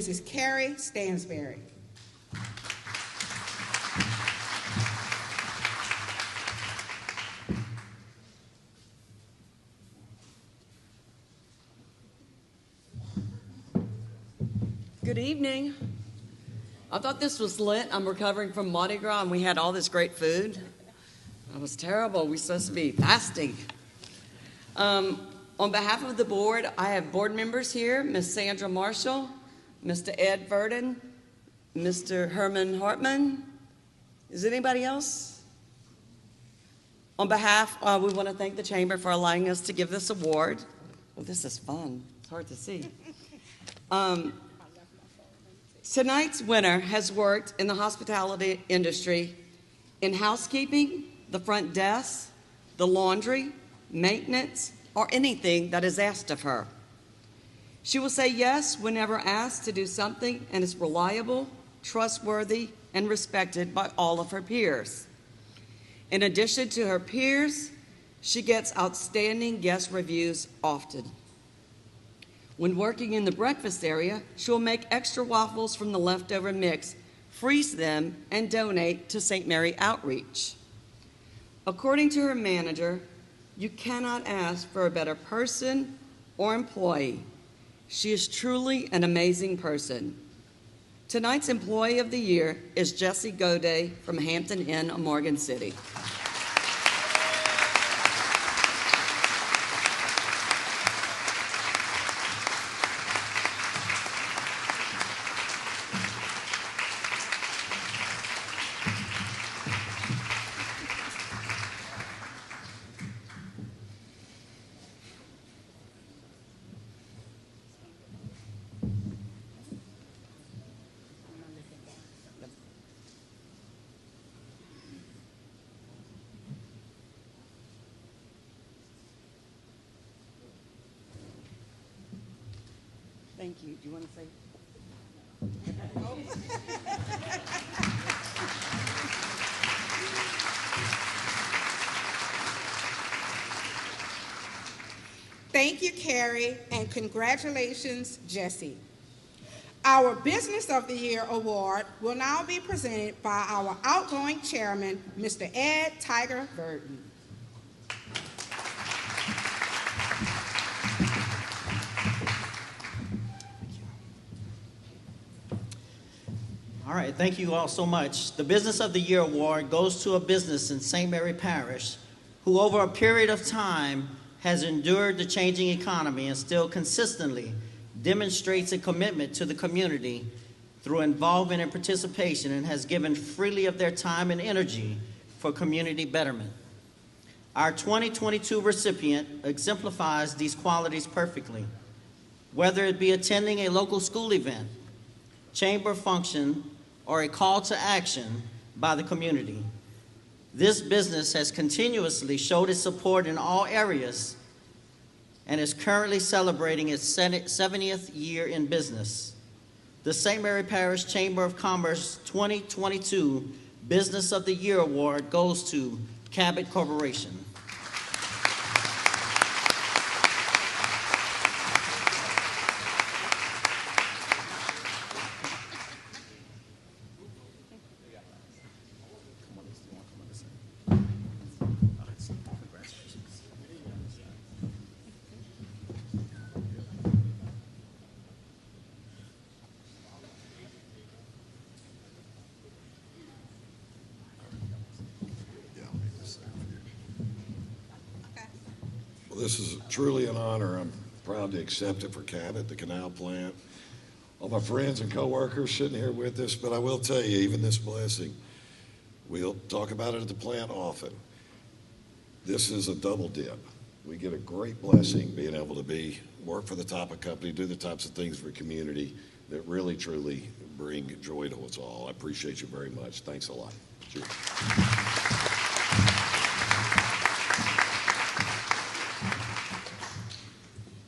Mrs. Carrie Stansberry. Good evening. I thought this was lit. I'm recovering from Mardi Gras, and we had all this great food. It was terrible. We're supposed to be fasting. On behalf of the board, I have board members here, Ms. Sandra Marshall, Mr. Ed Verdon, Mr. Herman Hartman. Is anybody else? On behalf, we want to thank the Chamber for allowing us to give this award. Oh, this is fun. It's hard to see. Tonight's winner has worked in the hospitality industry in housekeeping, the front desk, the laundry, maintenance, or anything that is asked of her. She will say yes whenever asked to do something and is reliable, trustworthy, and respected by all of her peers. In addition to her peers, she gets outstanding guest reviews often. When working in the breakfast area, she'll make extra waffles from the leftover mix, freeze them, and donate to St. Mary Outreach. According to her manager, you cannot ask for a better person or employee. She is truly an amazing person. Tonight's Employee of the Year is Jessie Goday from Hampton Inn of Morgan City. Thank you. Do you want to say? Thank you, Carrie, and congratulations, Jessie. Our Business of the Year award will now be presented by our outgoing chairman, Mr. Ed Tiger Verdon. All right, thank you all so much. The Business of the Year award goes to a business in St. Mary Parish who over a period of time has endured the changing economy and still consistently demonstrates a commitment to the community through involvement and participation and has given freely of their time and energy for community betterment. Our 2022 recipient exemplifies these qualities perfectly, whether it be attending a local school event, chamber function, or a call to action by the community. This business has continuously showed its support in all areas and is currently celebrating its 70th year in business. The St. Mary Parish Chamber of Commerce 2022 Business of the Year Award goes to Cabot Corporation. This is truly an honor. I'm proud to accept it for Cabot, the canal plant. All my friends and coworkers sitting here with us, but I will tell you, even this blessing, we'll talk about it at the plant often. This is a double dip. We get a great blessing being able to work for the type of company, do the types of things for the community that really, truly bring joy to us all. I appreciate you very much. Thanks a lot. Cheers.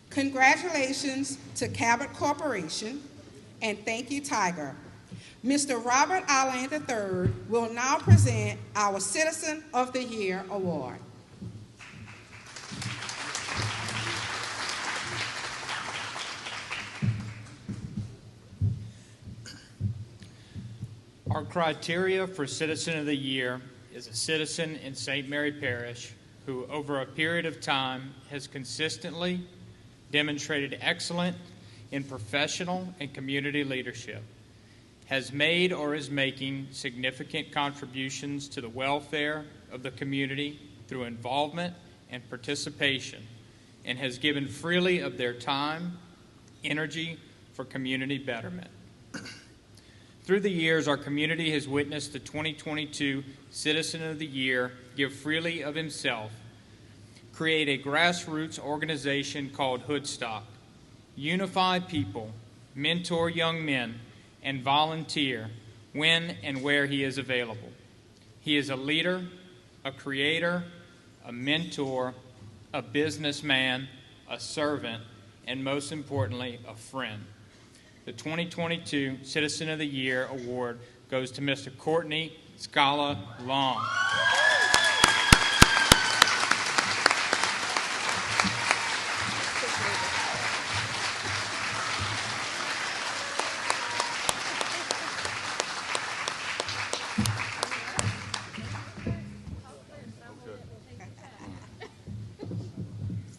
Congratulations to Cabot Corporation, and thank you, Tiger. Mr. Robert Allen III will now present our Citizen of the Year Award. Our criteria for Citizen of the Year is a citizen in St. Mary Parish who, over a period of time, has consistently demonstrated excellence in professional and community leadership, has made or is making significant contributions to the welfare of the community through involvement and participation, and has given freely of their time, energy for community betterment. Through the years, our community has witnessed the 2022 Citizen of the Year give freely of himself, create a grassroots organization called Hoodstock, unify people, mentor young men, and volunteer when and where he is available. He is a leader, a creator, a mentor, a businessman, a servant, and most importantly, a friend. The 2022 Citizen of the Year Award goes to Mr. Courtney Scala Long.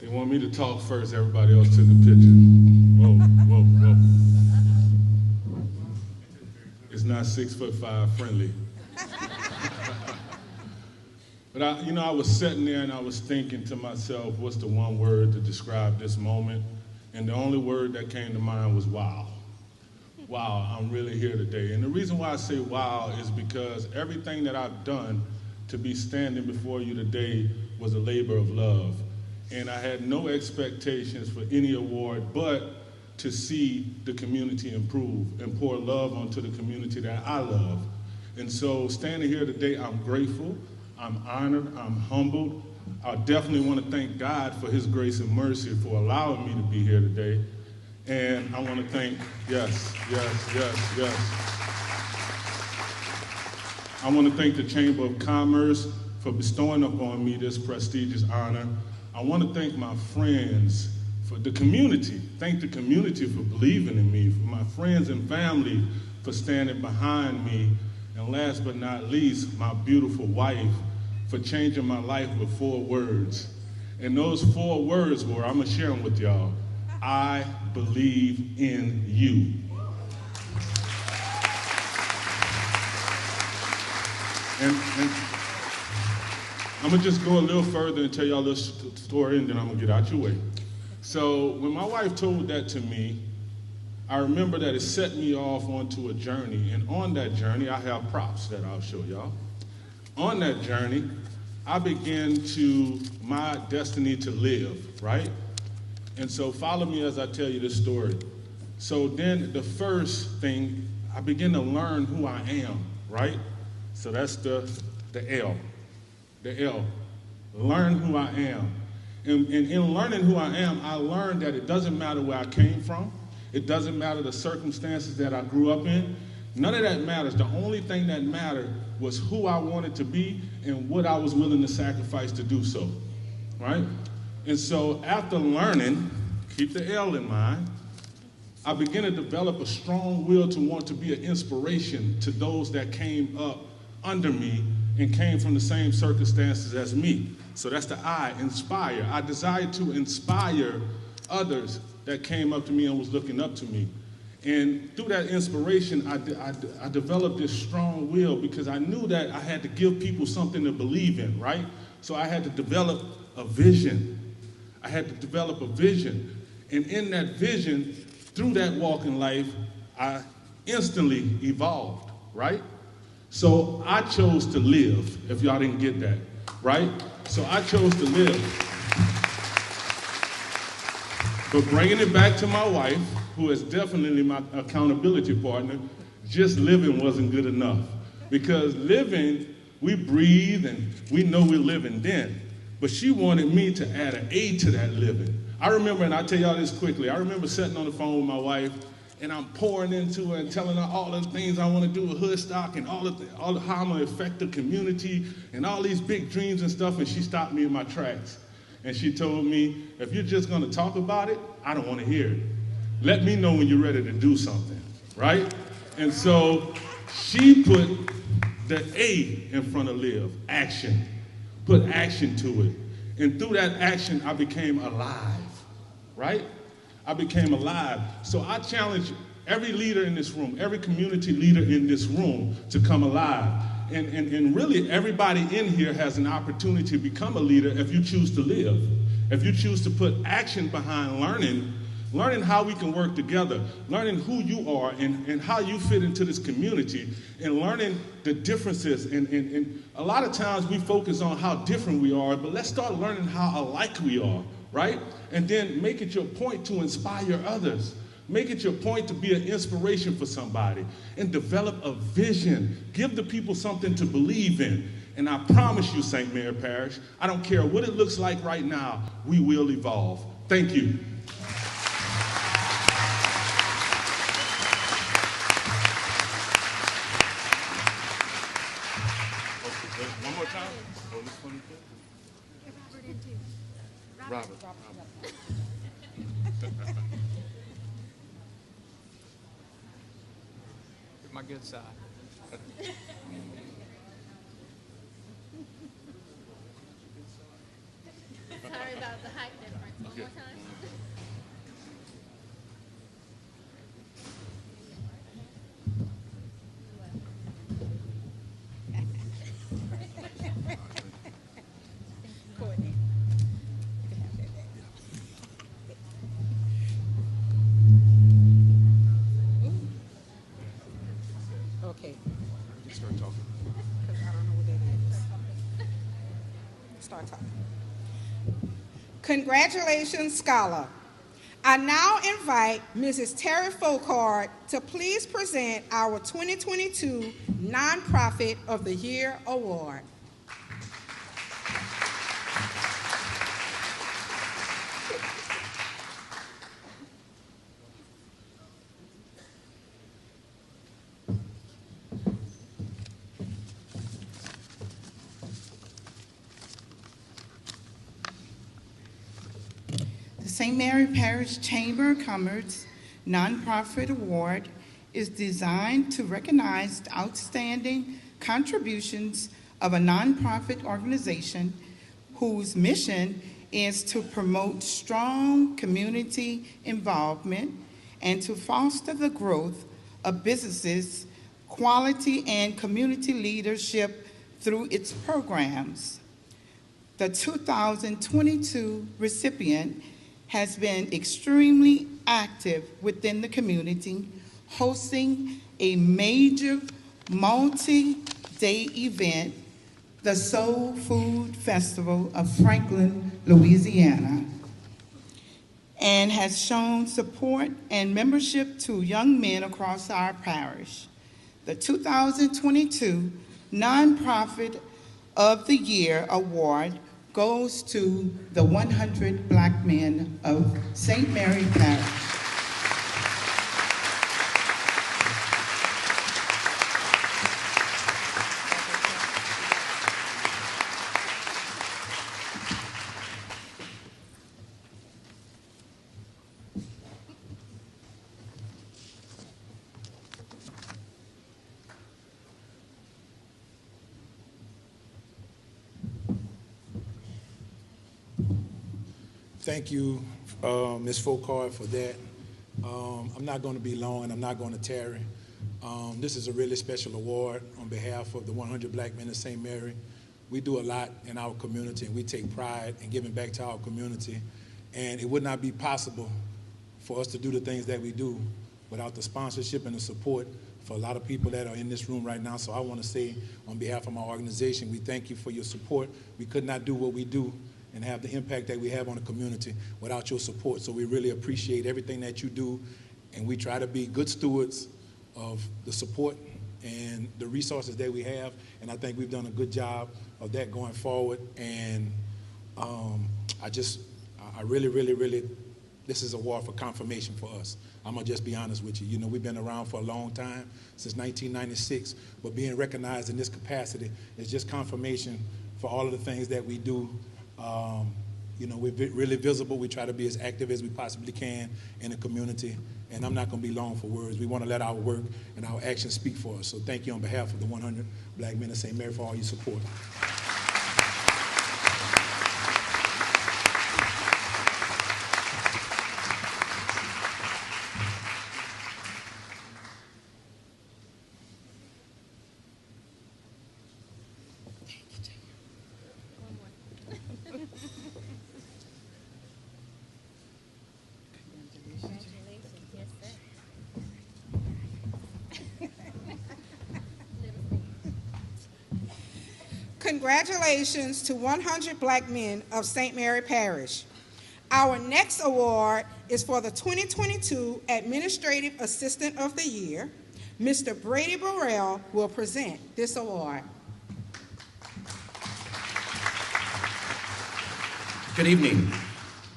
They want me to talk first, everybody else took a picture. Whoa, whoa, whoa. It's not 6'5" friendly. But I was sitting there and I was thinking to myself, what's the one word to describe this moment? And the only word that came to mind was wow. Wow, I'm really here today. And the reason why I say wow is because everything that I've done to be standing before you today was a labor of love. And I had no expectations for any award but to see the community improve and pour love onto the community that I love. And so standing here today, I'm grateful, I'm honored, I'm humbled. I definitely want to thank God for his grace and mercy for allowing me to be here today. And I want to thank, yes. I want to thank the Chamber of Commerce for bestowing upon me this prestigious honor. I want to thank my friends, for the community. Thank the community for believing in me, for my friends and family for standing behind me, and last but not least, my beautiful wife for changing my life with 4 words. And those 4 words were, I'm gonna share them with y'all. I believe in you. And I'm gonna just go a little further and tell y'all this story, and then I'm gonna get out your way. So when my wife told that to me, I remember that it set me off onto a journey, and on that journey, I have props that I'll show y'all. On that journey, I began to my destiny to live, right? And so follow me as I tell you this story. So then the first thing, I began to learn who I am, right? So that's the L, learn who I am. And in learning who I am, I learned that it doesn't matter where I came from. It doesn't matter the circumstances that I grew up in. None of that matters. The only thing that mattered was who I wanted to be and what I was willing to sacrifice to do so, right? And so after learning, keep the L in mind, I began to develop a strong will to want to be an inspiration to those that came up under me and came from the same circumstances as me. So that's the I, inspire. I desired to inspire others that came up to me and was looking up to me. And through that inspiration, I developed this strong will because I knew that I had to give people something to believe in, right? So I had to develop a vision. I had to develop a vision. And in that vision, through that walk in life, I instantly evolved, right? So I chose to live, if y'all didn't get that, right? So I chose to live. But bringing it back to my wife, who is definitely my accountability partner, just living wasn't good enough. Because living, we breathe and we know we're living then. But she wanted me to add an A to that living. I remember, and I'll tell y'all this quickly, I remember sitting on the phone with my wife, and I'm pouring into her and telling her all the things I want to do with Hoodstock and all how I'm going to affect the community and all these big dreams and stuff, and she stopped me in my tracks. And she told me, if you're just going to talk about it, I don't want to hear it. Let me know when you're ready to do something, right? And so She put the A in front of live, action. Put action to it. And through that action, I became alive, right? I became alive. So I challenge every leader in this room, every community leader in this room to come alive. And really, everybody in here has an opportunity to become a leader if you choose to live. If you choose to put action behind learning how we can work together, learning who you are and how you fit into this community, and learning the differences. And a lot of times we focus on how different we are, but let's start learning how alike we are, right? And then make it your point to inspire others. Make it your point to be an inspiration for somebody and develop a vision. Give the people something to believe in. And I promise you, St. Mary Parish, I don't care what it looks like right now, we will evolve. Thank you. One more time. Oh, this one too? Robert. My good side. Sorry about the height difference. One more time. Courtney. You can have that back. Okay. Start talking. Because I don't know what that is. Start talking. Congratulations, Scholar. I now invite Mrs. Terry Folkard to please present our 2022 Nonprofit of the Year Award. The St. Mary Parish Chamber of Commerce Nonprofit Award is designed to recognize the outstanding contributions of a nonprofit organization whose mission is to promote strong community involvement and to foster the growth of businesses, quality, and community leadership through its programs. The 2022 recipient has been extremely active within the community, hosting a major multi-day event, the Soul Food Festival of Franklin, Louisiana, and has shown support and membership to young men across our parish. The 2022 Nonprofit of the Year Award goes to the 100 Black Men of St. Mary Parish. Thank you, Ms. Folkard, for that. I'm not going to be long, and I'm not going to tarry. This is a really special award on behalf of the 100 Black Men of St. Mary. We do a lot in our community, and we take pride in giving back to our community. And it would not be possible for us to do the things that we do without the sponsorship and the support for a lot of people that are in this room right now. So I want to say, on behalf of my organization, we thank you for your support. We could not do what we do and have the impact that we have on the community without your support. So we really appreciate everything that you do, and we try to be good stewards of the support and the resources that we have, and I think we've done a good job of that going forward. And I really, this is a award for confirmation for us. I'm gonna just be honest with you. You know, we've been around for a long time, since 1996, but being recognized in this capacity is just confirmation for all of the things that we do You know, we're really visible. We try to be as active as we possibly can in the community. And I'm not going to be long for words. We want to let our work and our actions speak for us. So thank you on behalf of the 100 Black men of St. Mary for all your support. Congratulations to 100 Black men of St. Mary Parish. Our next award is for the 2022 Administrative Assistant of the Year. Mr. Brady Burrell will present this award. Good evening.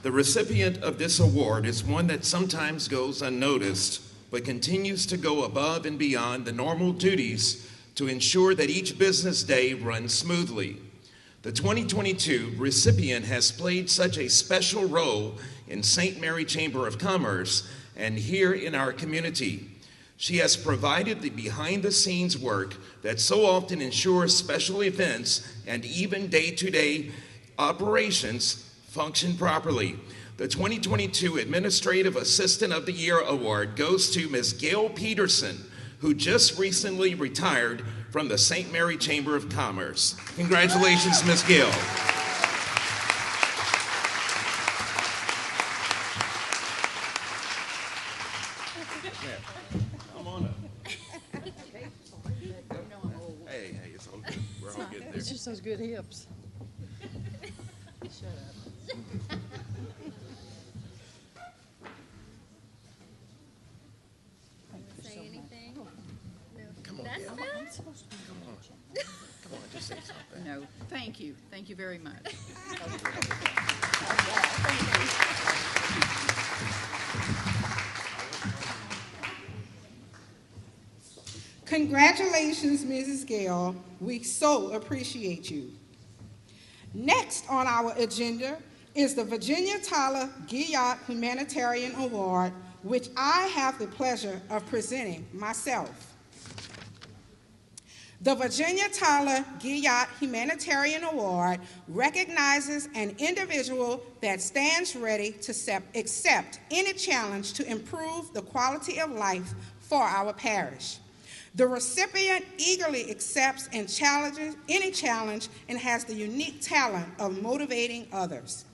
The recipient of this award is one that sometimes goes unnoticed, but continues to go above and beyond the normal duties to ensure that each business day runs smoothly. The 2022 recipient has played such a special role in St. Mary Chamber of Commerce and here in our community. She has provided the behind-the-scenes work that so often ensures special events and even day-to-day operations function properly. The 2022 Administrative Assistant of the Year Award goes to Ms. Gail Peterson, who just recently retired from the St. Mary Chamber of Commerce. Congratulations, Ms. Gail. Come on up. Hey, it's all good. We're all good there. It's just those good hips. Shut up. Say anything? No. Come on, That's Gail. that? Come on, just say something. No, thank you. Thank you very much. Congratulations, Mrs. Gale. We so appreciate you. Next on our agenda is the Virginia Tyler Guyot Humanitarian Award, which I have the pleasure of presenting myself. The Virginia Tyler Guyot Humanitarian Award recognizes an individual that stands ready to accept any challenge to improve the quality of life for our parish. The recipient eagerly accepts and challenges any challenge and has the unique talent of motivating others.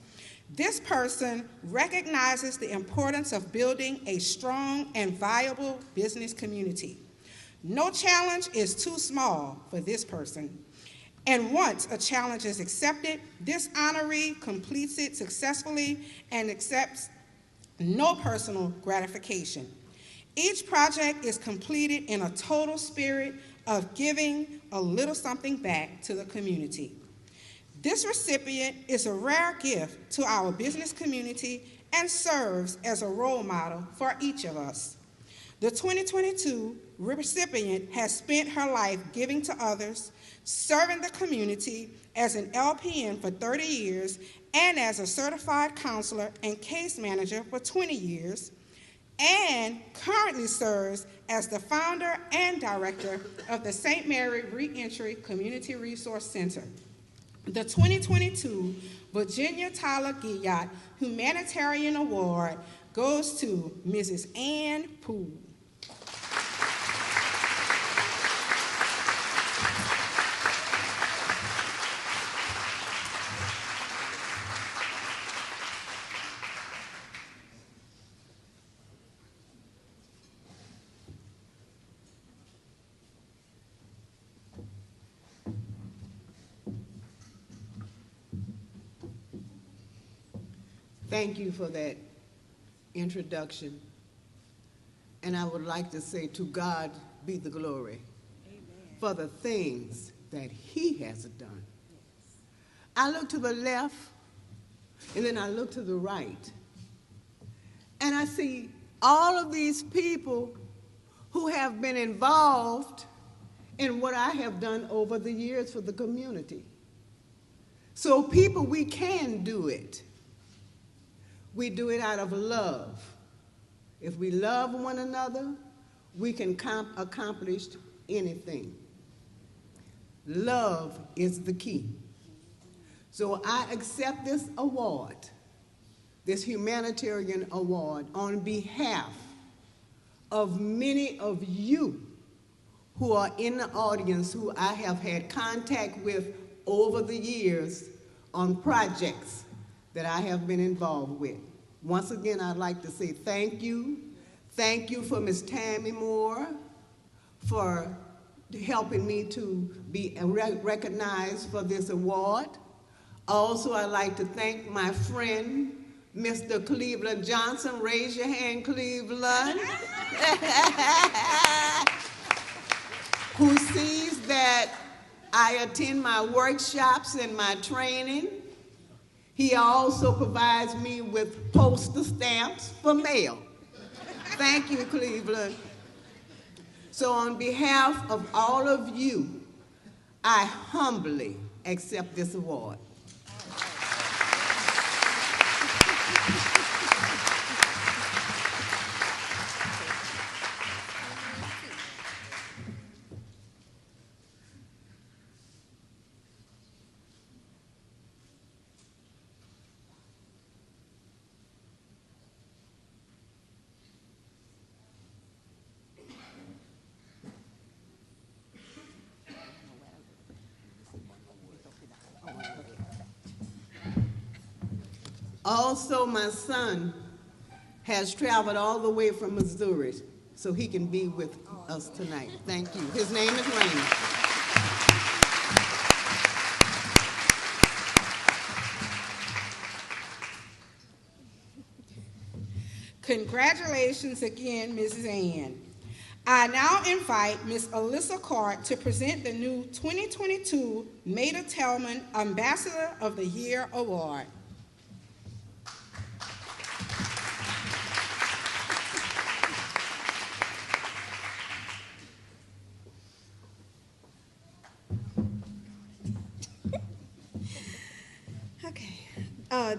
This person recognizes the importance of building a strong and viable business community. No challenge is too small for this person. And once a challenge is accepted, this honoree completes it successfully and accepts no personal gratification. Each project is completed in a total spirit of giving a little something back to the community. This recipient is a rare gift to our business community and serves as a role model for each of us. The 2022 recipient has spent her life giving to others, serving the community as an LPN for 30 years and as a certified counselor and case manager for 20 years, and currently serves as the founder and director of the St. Mary Reentry Community Resource Center. The 2022 Virginia Tyler Guyot Humanitarian Award goes to Mrs. Ann Poole. Thank you for that introduction. And I would like to say, to God be the glory for the things that He has done. I look to the left, and then I look to the right, and I see all of these people who have been involved in what I have done over the years for the community. So people, we can do it. We do it out of love. If we love one another, we can accomplish anything. Love is the key. So I accept this award, this humanitarian award, on behalf of many of you who are in the audience who I have had contact with over the years on projects that I have been involved with. Once again, I'd like to say thank you. Thank you for Ms. Tammy Moore for helping me to be recognized for this award. Also, I'd like to thank my friend, Mr. Cleveland Johnson. Raise your hand, Cleveland. Who sees that I attend my workshops and my training. He also provides me with postal stamps for mail. Thank you, Cleveland. So on behalf of all of you, I humbly accept this award. Also, my son has traveled all the way from Missouri so he can be with us tonight. Thank you. His name is Raymond. Congratulations again, Mrs. Ann. I now invite Ms. Alyssa Cart to present the new 2022 Maida Tellman Ambassador of the Year Award.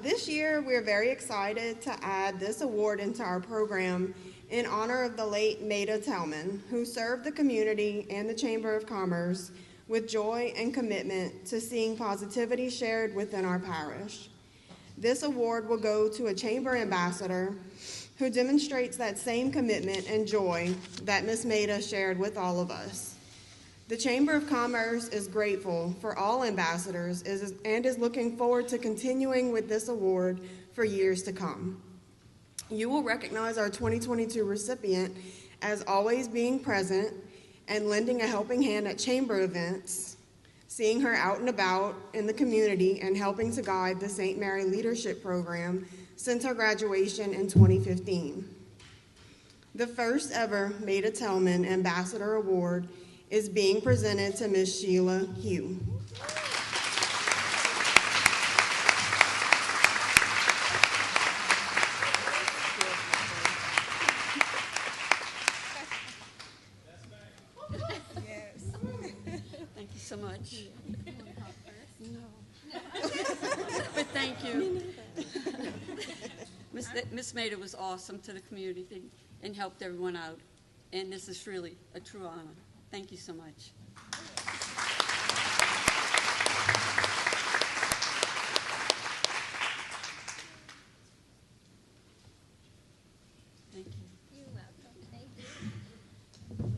This year, we're very excited to add this award into our program in honor of the late Maida Tellman, who served the community and the Chamber of Commerce with joy and commitment to seeing positivity shared within our parish. This award will go to a Chamber Ambassador who demonstrates that same commitment and joy that Ms. Maida shared with all of us. The Chamber of Commerce is grateful for all ambassadors and is looking forward to continuing with this award for years to come. You will recognize our 2022 recipient as always being present and lending a helping hand at Chamber events, seeing her out and about in the community and helping to guide the St. Mary Leadership Program since her graduation in 2015. The first ever Maida Tellman Ambassador Award is being presented to Ms. Sheila Hugh. Thank you so much. No. But thank you. Miss Maida was awesome to the community and helped everyone out. And this is really a true honor. Thank you so much. Thank you. You're welcome. Thank you.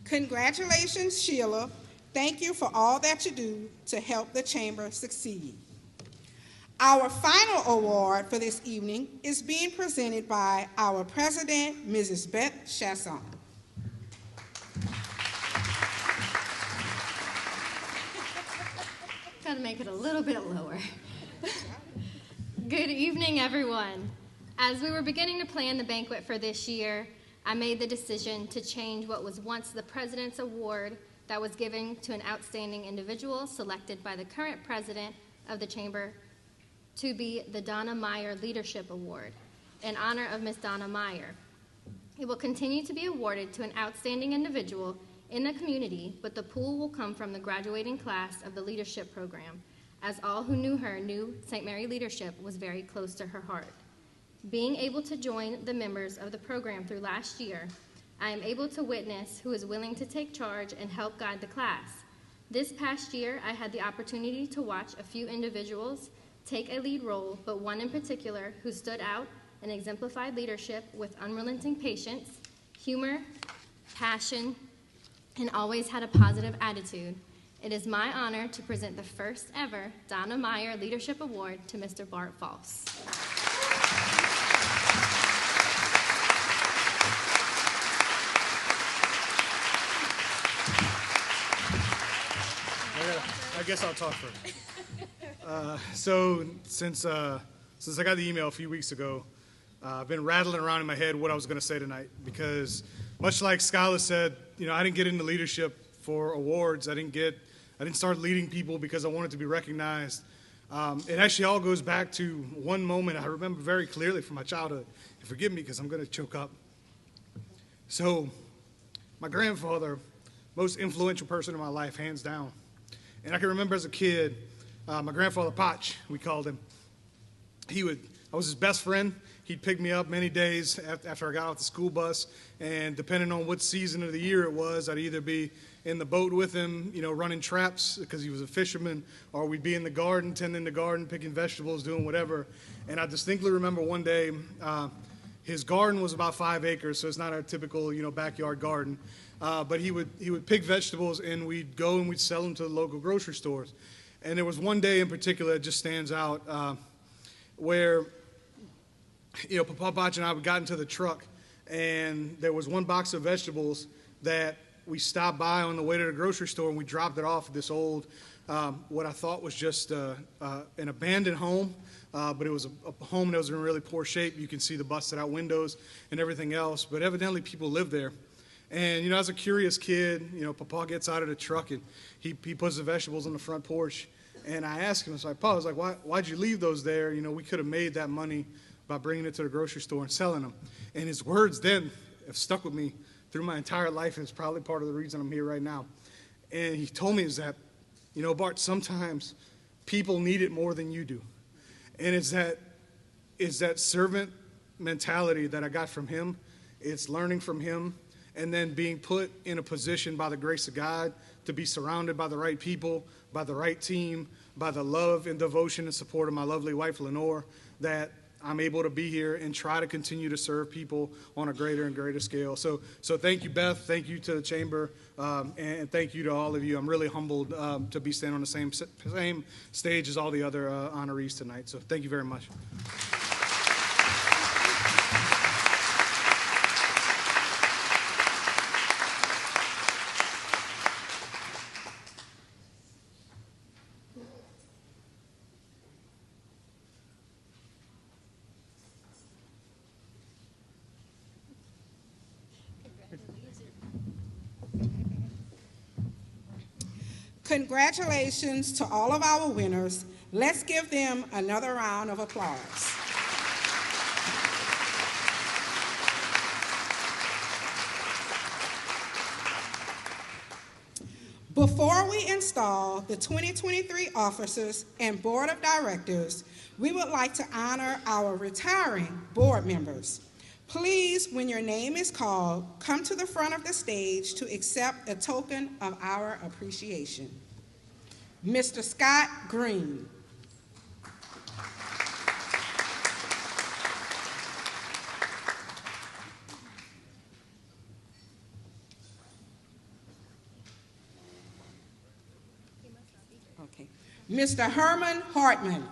Congratulations, Sheila. Thank you for all that you do to help the Chamber succeed. Our final award for this evening is being presented by our President, Mrs. Beth Chasson. Got to make it a little bit lower. Good evening, everyone. As we were beginning to plan the banquet for this year, I made the decision to change what was once the President's Award that was given to an outstanding individual selected by the current president of the Chamber to be the Donna Meyer Leadership Award in honor of Miss Donna Meyer. It will continue to be awarded to an outstanding individual in the community, but the pool will come from the graduating class of the leadership program. as all who knew her knew St. Mary leadership was very close to her heart. Being able to join the members of the program through last year, I am able to witness who is willing to take charge and help guide the class. This past year, I had the opportunity to watch a few individuals take a lead role, but one in particular who stood out and exemplified leadership with unrelenting patience, humor, passion, and always had a positive attitude. It is my honor to present the first ever Donna Meyer Leadership Award to Mr. Bart Foss. I guess I'll talk first. So since I got the email a few weeks ago, I've been rattling around in my head what I was going to say tonight, because much like Skyla said, I didn't get into leadership for awards. I didn't start leading people because I wanted to be recognized. It actually all goes back to one moment I remember very clearly from my childhood. And forgive me because I'm going to choke up. So my grandfather, most influential person in my life, hands down. And I can remember as a kid, my grandfather Potch, we called him. I was his best friend. He'd pick me up many days after I got off the school bus, and depending on what season of the year it was, I'd either be in the boat with him, running traps because he was a fisherman, or we'd be in the garden, tending the garden, picking vegetables, doing whatever. And I distinctly remember one day, his garden was about 5 acres, so it's not our typical, backyard garden. But he would pick vegetables, and we'd go and we'd sell them to the local grocery stores. And there was one day in particular that just stands out where, Papa Botch and I got into the truck, and there was one box of vegetables that we stopped by on the way to the grocery store, and we dropped it off at this old, what I thought was just an abandoned home, but it was a home that was in really poor shape. You can see the busted out windows and everything else, but evidently people lived there. And, as a curious kid, Papa gets out of the truck and he puts the vegetables on the front porch. And I asked him, I was like, why'd you leave those there? We could have made that money by bringing it to the grocery store and selling them. And his words then have stuck with me through my entire life, and it's probably part of the reason I'm here right now. And he told me is that, Bart, sometimes people need it more than you do. And it's that servant mentality that I got from him. It's learning from him, and then being put in a position by the grace of God to be surrounded by the right people, by the right team, by the love and devotion and support of my lovely wife, Lenore, that I'm able to be here and try to continue to serve people on a greater and greater scale. So thank you, Beth. Thank you to the Chamber, and thank you to all of you. I'm really humbled to be standing on the same stage as all the other honorees tonight. So thank you very much. Congratulations to all of our winners. Let's give them another round of applause. Before we install the 2023 officers and board of directors, we would like to honor our retiring board members. Please, when your name is called, come to the front of the stage to accept a token of our appreciation. Mr. Scott Green. Okay. Mr. Herman Hartman.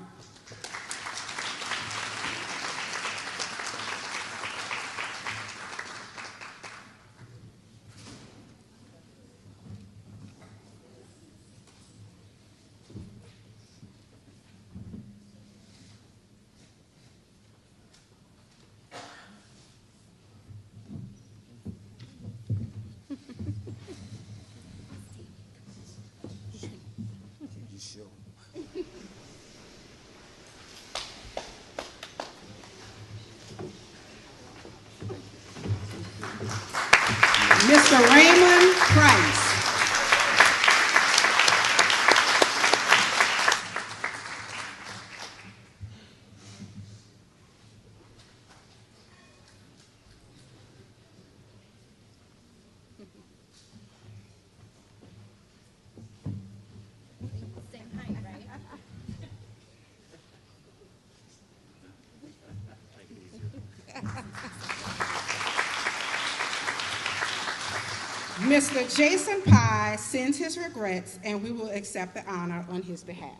Mr. Jason Pye sends his regrets, and we will accept the honor on his behalf.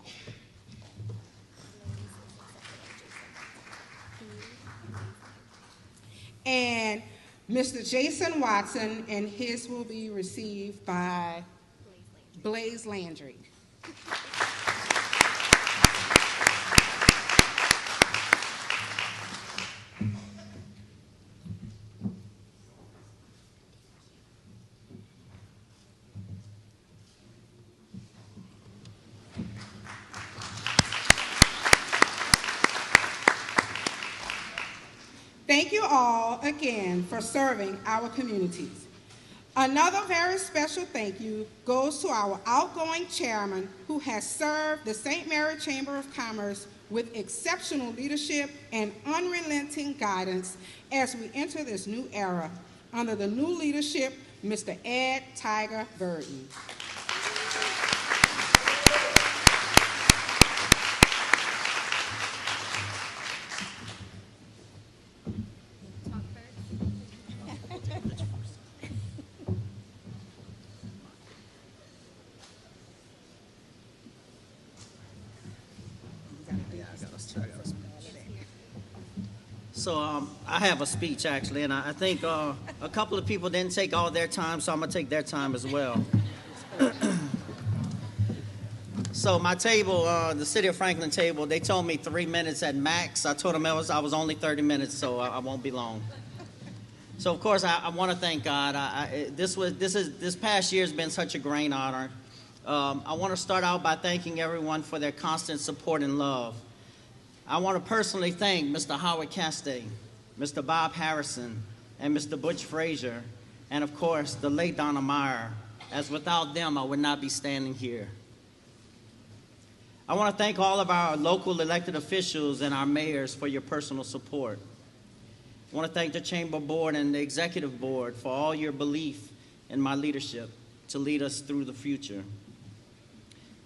And Mr. Jason Watson, and his will be received by Blaze Landry. Thank you all again for serving our communities. Another very special thank you goes to our outgoing chairman who has served the St. Mary Chamber of Commerce with exceptional leadership and unrelenting guidance as we enter this new era under the new leadership, Mr. Ed Tiger Burton. So I have a speech, actually, and I think a couple of people didn't take all their time, so I'm going to take their time as well. So my table, the City of Franklin table, they told me 3 minutes at max. I told them I was only 30 minutes, so I won't be long. So, of course, I want to thank God. This past year has been such a great honor. I want to start out by thanking everyone for their constant support and love. I want to personally thank Mr. Howard Castay, Mr. Bob Harrison, and Mr. Butch Frazier, and of course, the late Donna Meyer, as without them, I would not be standing here. I want to thank all of our local elected officials and our mayors for your personal support. I want to thank the Chamber Board and the Executive Board for all your belief in my leadership to lead us through the future.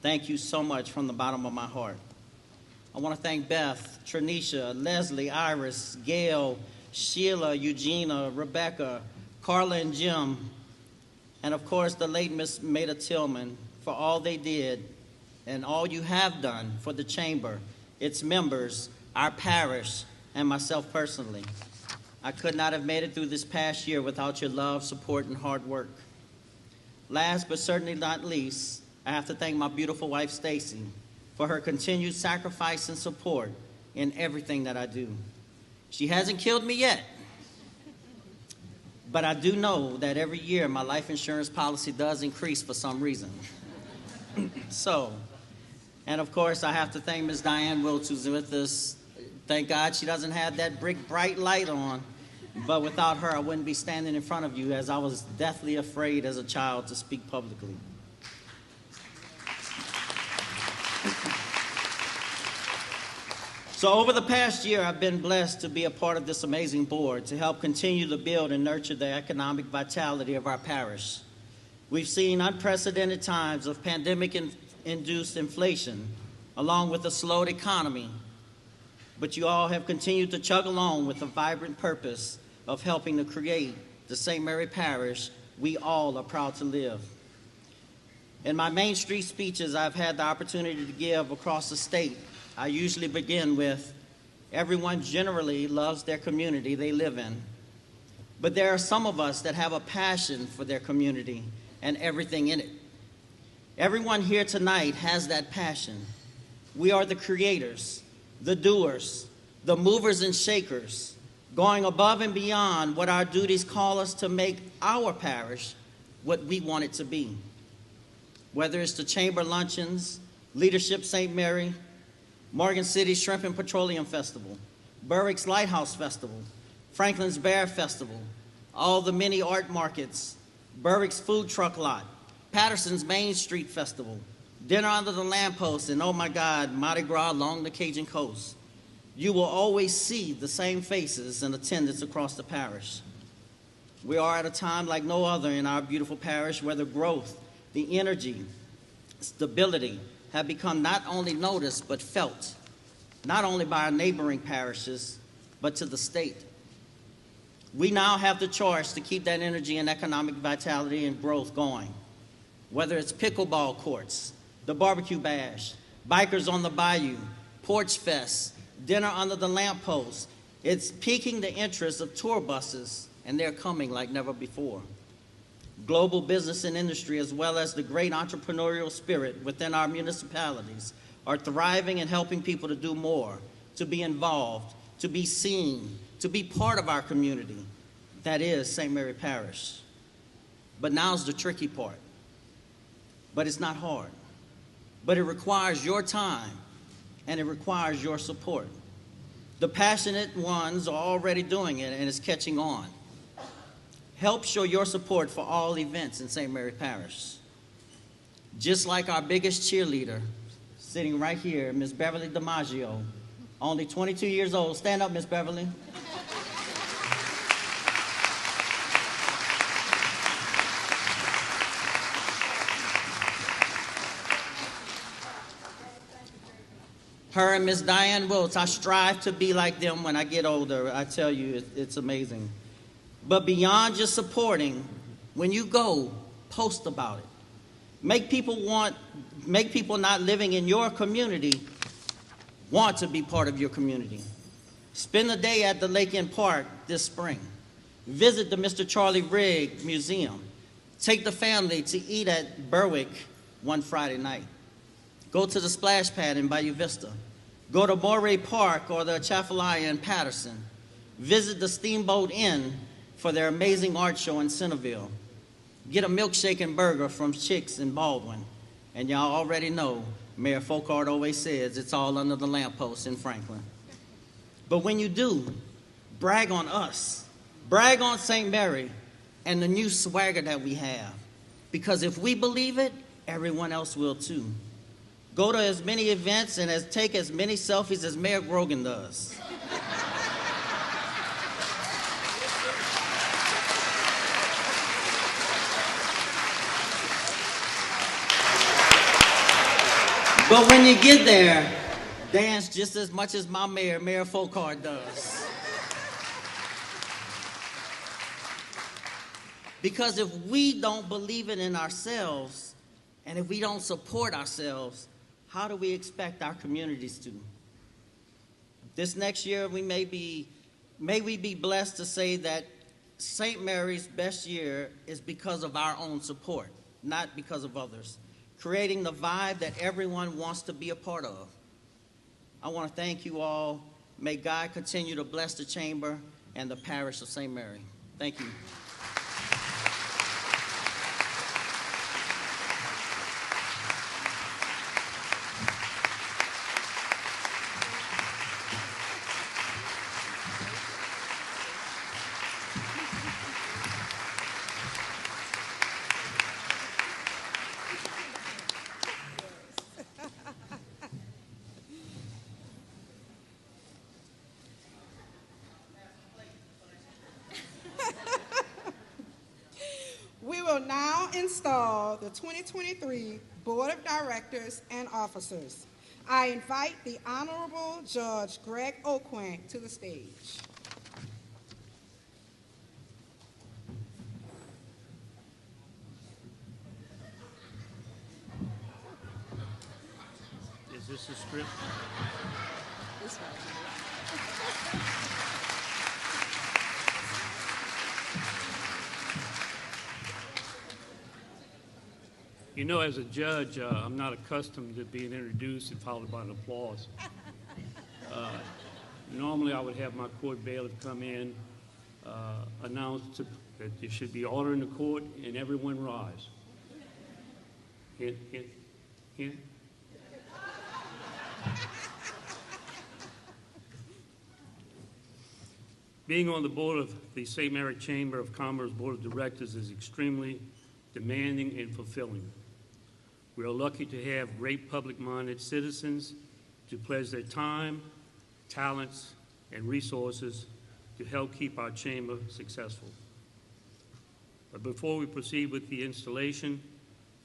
Thank you so much from the bottom of my heart. I want to thank Beth, Trinisha, Leslie, Iris, Gail, Sheila, Eugenia, Rebecca, Carla, and Jim, and of course the late Miss Maida Tillman for all they did and all you have done for the Chamber, its members, our parish, and myself personally. I could not have made it through this past year without your love, support, and hard work. Last but certainly not least, I have to thank my beautiful wife, Stacy, for her continued sacrifice and support in everything that I do. She hasn't killed me yet, but I do know that every year my life insurance policy does increase for some reason. And of course, I have to thank Ms. Diane Wiltz, who's with us. Thank God she doesn't have that bright light on, but without her, I wouldn't be standing in front of you, as I was deathly afraid as a child to speak publicly. So over the past year, I've been blessed to be a part of this amazing board to help continue to build and nurture the economic vitality of our parish. We've seen unprecedented times of pandemic-induced inflation, along with a slowed economy, but you all have continued to chug along with a vibrant purpose of helping to create the St. Mary Parish we all are proud to live. In my Main Street speeches I've had the opportunity to give across the state, I usually begin with, everyone generally loves their community they live in. But there are some of us that have a passion for their community and everything in it. Everyone here tonight has that passion. We are the creators, the doers, the movers and shakers, going above and beyond what our duties call us to make our parish what we want it to be. Whether it's the Chamber Luncheons, Leadership St. Mary, Morgan City Shrimp and Petroleum Festival, Berwick's Lighthouse Festival, Franklin's Bear Festival, all the many art markets, Berwick's Food Truck Lot, Patterson's Main Street Festival, Dinner Under the Lamppost, and oh my God, Mardi Gras along the Cajun Coast. You will always see the same faces in attendance across the parish. We are at a time like no other in our beautiful parish where the growth, the energy, stability have become not only noticed but felt, not only by our neighboring parishes, but to the state. We now have the choice to keep that energy and economic vitality and growth going. Whether it's pickleball courts, the barbecue bash, bikers on the bayou, porch fest, dinner under the lamppost, it's piquing the interest of tour buses, and they're coming like never before. Global business and industry, as well as the great entrepreneurial spirit within our municipalities, are thriving and helping people to do more, to be involved, to be seen, to be part of our community. That is St. Mary Parish. But now's the tricky part. But it's not hard. But it requires your time, and it requires your support. The passionate ones are already doing it, and it's catching on. Help show your support for all events in St. Mary Parish. Just like our biggest cheerleader, sitting right here, Miss Beverly DiMaggio, only 22 years old. Stand up, Miss Beverly. Her and Miss Diane Wiltz, I strive to be like them when I get older. I tell you, it's amazing. But beyond just supporting, when you go, post about it. Make people not living in your community want to be part of your community. Spend a day at the Lake End Park this spring. Visit the Mr. Charlie Rigg Museum. Take the family to eat at Berwick one Friday night. Go to the splash pad in Bayou Vista. Go to Moray Park or the Atchafalaya in Patterson. Visit the Steamboat Inn for their amazing art show in Centerville. Get a milkshake and burger from Chicks in Baldwin. And y'all already know, Mayor Folkard always says it's all under the lamppost in Franklin. But when you do, brag on us. Brag on St. Mary and the new swagger that we have. Because if we believe it, everyone else will too. Go to as many events and take as many selfies as Mayor Grogan does. But when you get there, dance just as much as my mayor, Mayor Folkard, does. Because if we don't believe it in ourselves, and if we don't support ourselves, how do we expect our communities to? This next year, may we be blessed to say that St. Mary's best year is because of our own support, not because of others, creating the vibe that everyone wants to be a part of. I want to thank you all. May God continue to bless the Chamber and the parish of St. Mary. Thank you. We will now install the 2023 Board of Directors and Officers. I invite the Honorable Judge Greg Oquank to the stage. Is this a script? This way. You know, as a judge, I'm not accustomed to being introduced and followed by an applause. Normally, I would have my court bailiff come in, announce that there should be order in the court, and everyone rise. Hint, hint, hint. Being on the board of the St. Mary Chamber of Commerce Board of Directors is extremely demanding and fulfilling. We are lucky to have great public-minded citizens to pledge their time, talents, and resources to help keep our chamber successful. But before we proceed with the installation,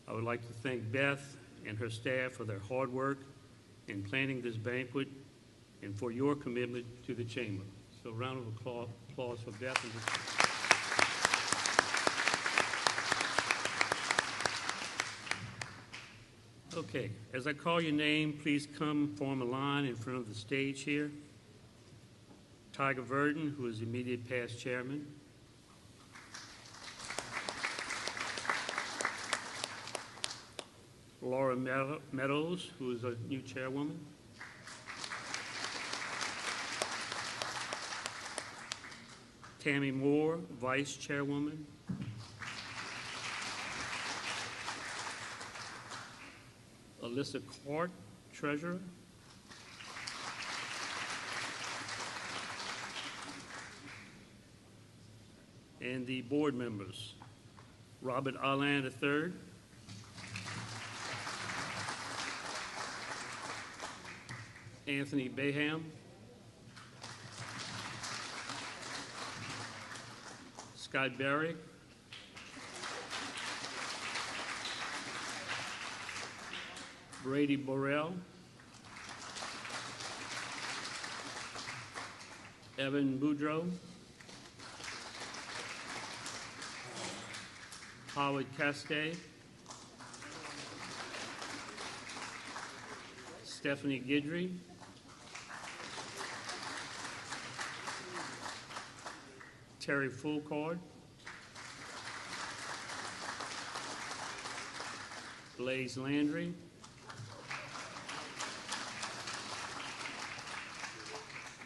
I would like to thank Beth and her staff for their hard work in planning this banquet and for your commitment to the chamber. So round of applause for Beth. Okay, as I call your name, please come form a line in front of the stage here. Tiger Verdon, who is immediate past chairman. Laura Meadows, who is a new chairwoman. Tammy Moore, vice chairwoman. Alyssa Clark, treasurer. And the board members, Robert Arland III, Anthony Baham, Scott Berry, Brady Borrell, Evan Boudreau, Howard Castay, Stephanie Guidry, Terry Fulcard, Blaze Landry,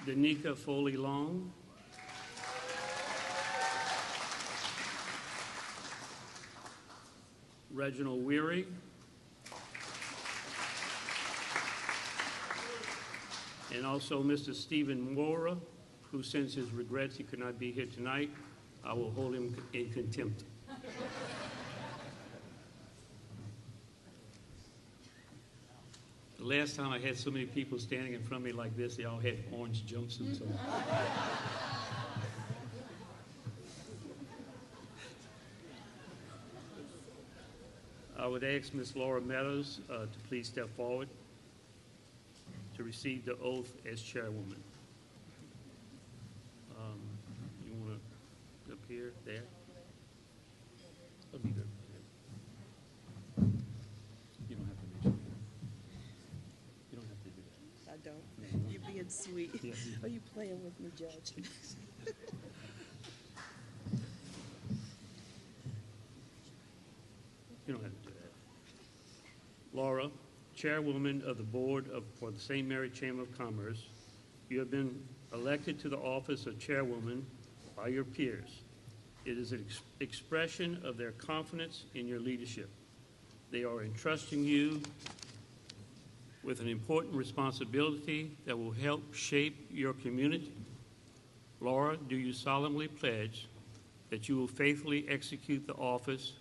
Danica Foley Long, Reginald Weary, and also Mr. Stephen Mora, who sends his regrets he could not be here tonight. I will hold him in contempt. The last time I had so many people standing in front of me like this, they all had orange jumpsuits on. I would ask Ms. Laura Meadows to please step forward to receive the oath as chairwoman. You want to appear there? That'd be good. You don't have to mention it. You don't have to do that. I don't. You're being sweet. Yeah. Are you playing with me, Judge? You don't have to do that. Laura, chairwoman of the board for the St. Mary Chamber of Commerce, you have been elected to the office of chairwoman by your peers. It is an expression of their confidence in your leadership. They are entrusting you with an important responsibility that will help shape your community. Laura, do you solemnly pledge that you will faithfully execute the office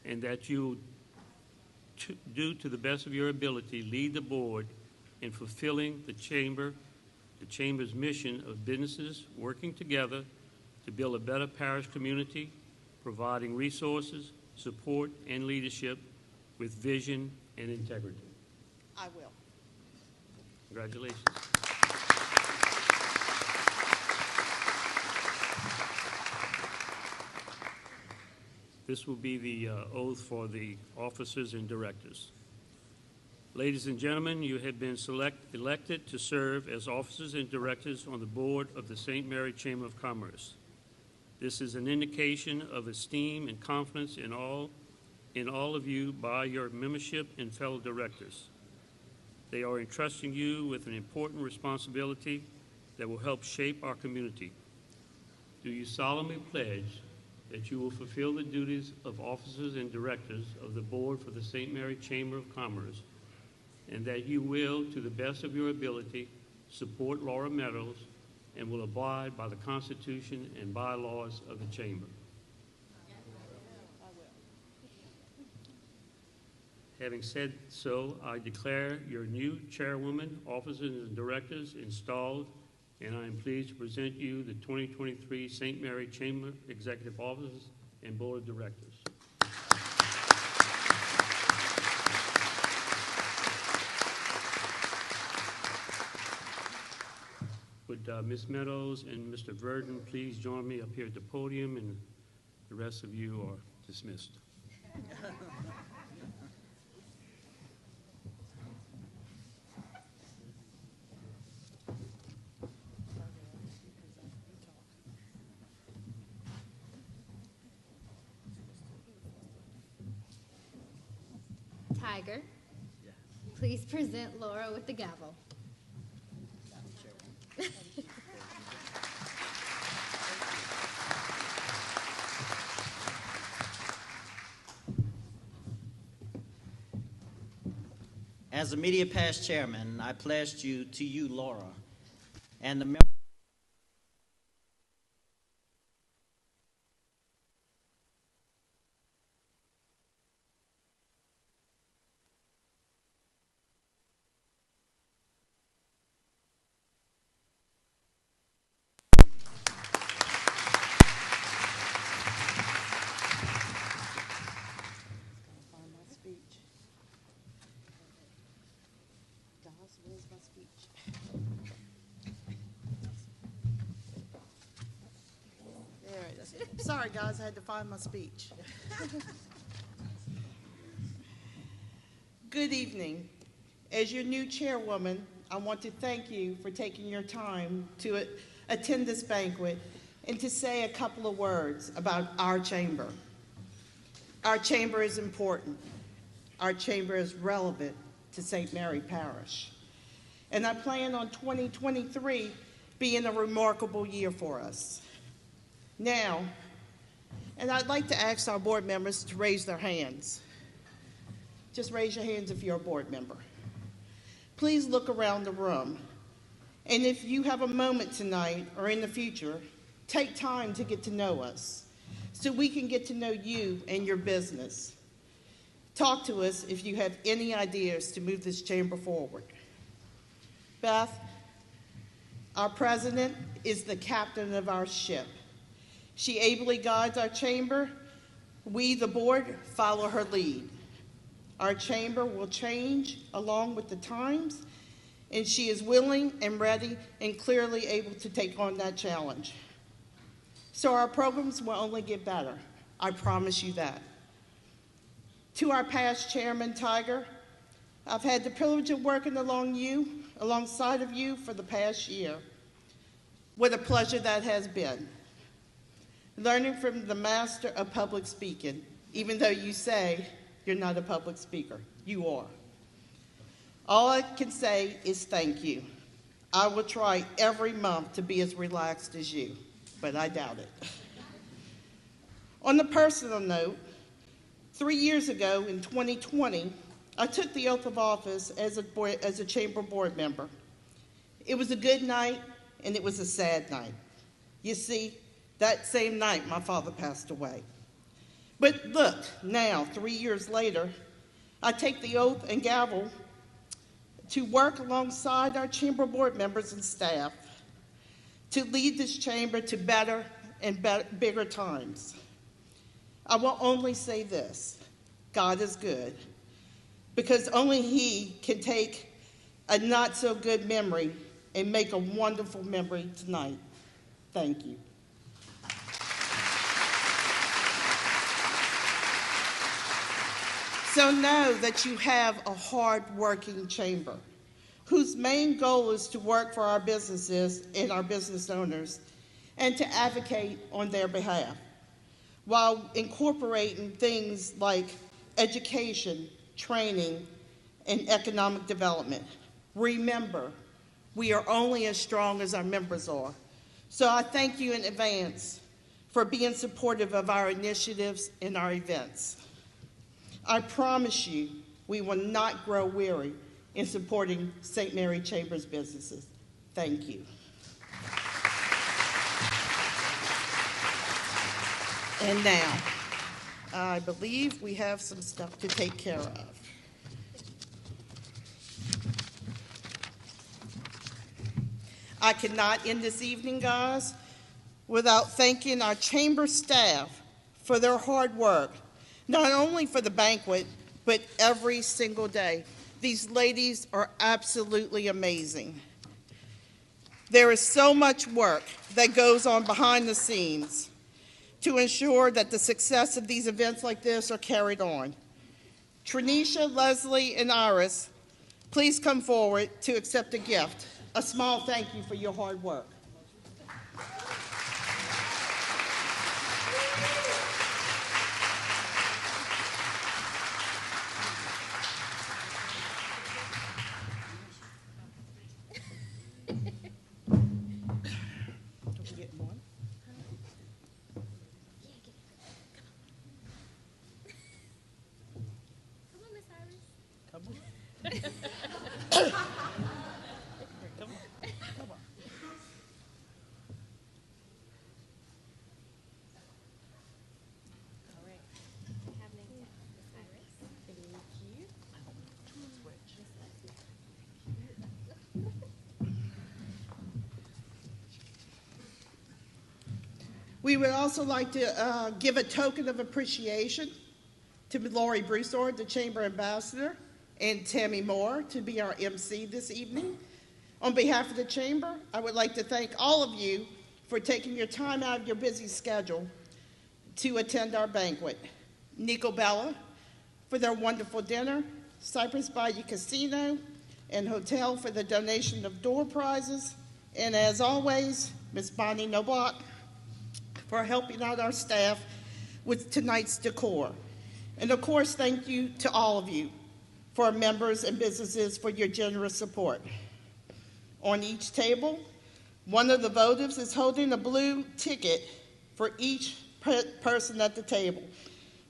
and that you will do to the best of your ability, lead the board in fulfilling the Chamber's mission of businesses working together to build a better parish community, providing resources, support, and leadership with vision and integrity? I will. Congratulations. This will be the oath for the officers and directors. Ladies and gentlemen, you have been elected to serve as officers and directors on the board of the St. Mary Chamber of Commerce. This is an indication of esteem and confidence in all of you by your membership and fellow directors. They are entrusting you with an important responsibility that will help shape our community. Do you solemnly pledge that you will fulfill the duties of officers and directors of the board for the St. Mary Chamber of Commerce, and that you will, to the best of your ability, support Laura Meadows and will abide by the Constitution and bylaws of the Chamber? Having said so, I declare your new chairwoman, officers, and directors installed, and I am pleased to present you the 2023 St. Mary Chamber Executive Officers and Board of Directors. Would Ms. Meadows and Mr. Verdon please join me up here at the podium, and the rest of you are dismissed. Tiger, please present Laura with the gavel. As immediate past chairman, I pledged you to you, Laura, and the Sorry, guys, I had to find my speech. Good evening. As your new chairwoman, I want to thank you for taking your time to attend this banquet and to say a couple of words about our chamber. Our chamber is important. Our chamber is relevant to St. Mary Parish. And I plan on 2023 being a remarkable year for us. Now, and I'd like to ask our board members to raise their hands. Just raise your hands if you're a board member. Please look around the room. And if you have a moment tonight or in the future, take time to get to know us so we can get to know you and your business. Talk to us if you have any ideas to move this chamber forward. Beth, our president is the captain of our ship. She ably guides our chamber. We, the board, follow her lead. Our chamber will change along with the times, and she is willing and ready and clearly able to take on that challenge. So our programs will only get better. I promise you that. To our past chairman, Tiger, I've had the privilege of working alongside of you for the past year. What a pleasure that has been. Learning from the master of public speaking, even though you say you're not a public speaker. You are. All I can say is thank you. I will try every month to be as relaxed as you, but I doubt it. On a personal note, 3 years ago in 2020, I took the oath of office as a chamber board member. It was a good night, and it was a sad night. You see, that same night, my father passed away. But look, now, 3 years later, I take the oath and gavel to work alongside our chamber board members and staff to lead this chamber to better and bigger times. I will only say this: God is good, because only He can take a not-so-good memory and make a wonderful memory tonight. Thank you. So know that you have a hard-working chamber whose main goal is to work for our businesses and our business owners and to advocate on their behalf while incorporating things like education, training, and economic development. Remember, we are only as strong as our members are. So I thank you in advance for being supportive of our initiatives and our events. I promise you, we will not grow weary in supporting St. Mary Chamber's businesses. Thank you. And now, I believe we have some stuff to take care of. I cannot end this evening, guys, without thanking our chamber staff for their hard work, not only for the banquet, but every single day. These ladies are absolutely amazing. There is so much work that goes on behind the scenes to ensure that the success of these events like this are carried on. Trinisha, Leslie, and Iris, please come forward to accept a gift. A small thank you for your hard work. We would also like to give a token of appreciation to Lori Broussard, the Chamber Ambassador, and Tammy Moore to be our MC this evening. On behalf of the Chamber, I would like to thank all of you for taking your time out of your busy schedule to attend our banquet. Nico Bella for their wonderful dinner, Cypress Bayou Casino and Hotel for the donation of door prizes, and as always, Ms. Bonnie Nobot for helping out our staff with tonight's decor. And of course, thank you to all of you, for our members and businesses for your generous support. On each table, one of the votives is holding a blue ticket for each person at the table.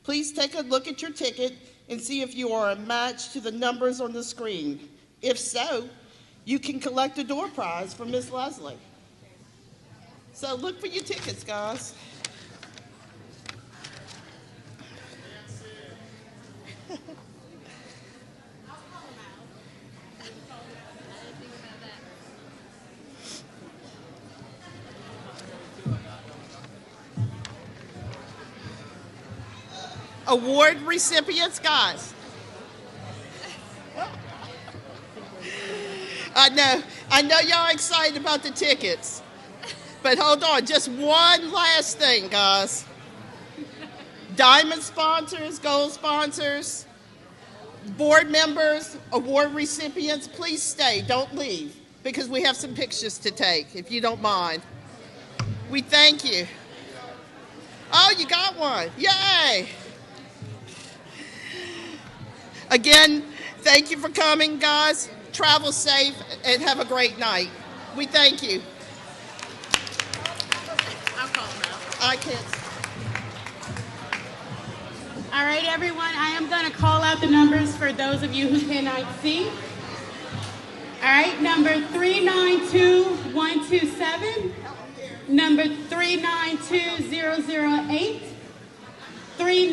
Please take a look at your ticket and see if you are a match to the numbers on the screen. If so, you can collect a door prize from Miss Leslie. So look for your tickets, guys. Award recipients, guys. I know y'all excited about the tickets. But hold on, just one last thing, guys. Diamond sponsors, gold sponsors, board members, award recipients, please stay, don't leave, because we have some pictures to take, if you don't mind. We thank you. Oh, you got one, yay! Again, thank you for coming, guys. Travel safe and have a great night. We thank you. I'll call them out. I can't. All right, everyone, I am going to call out the numbers for those of you who cannot see. All right, number 392127, number 39.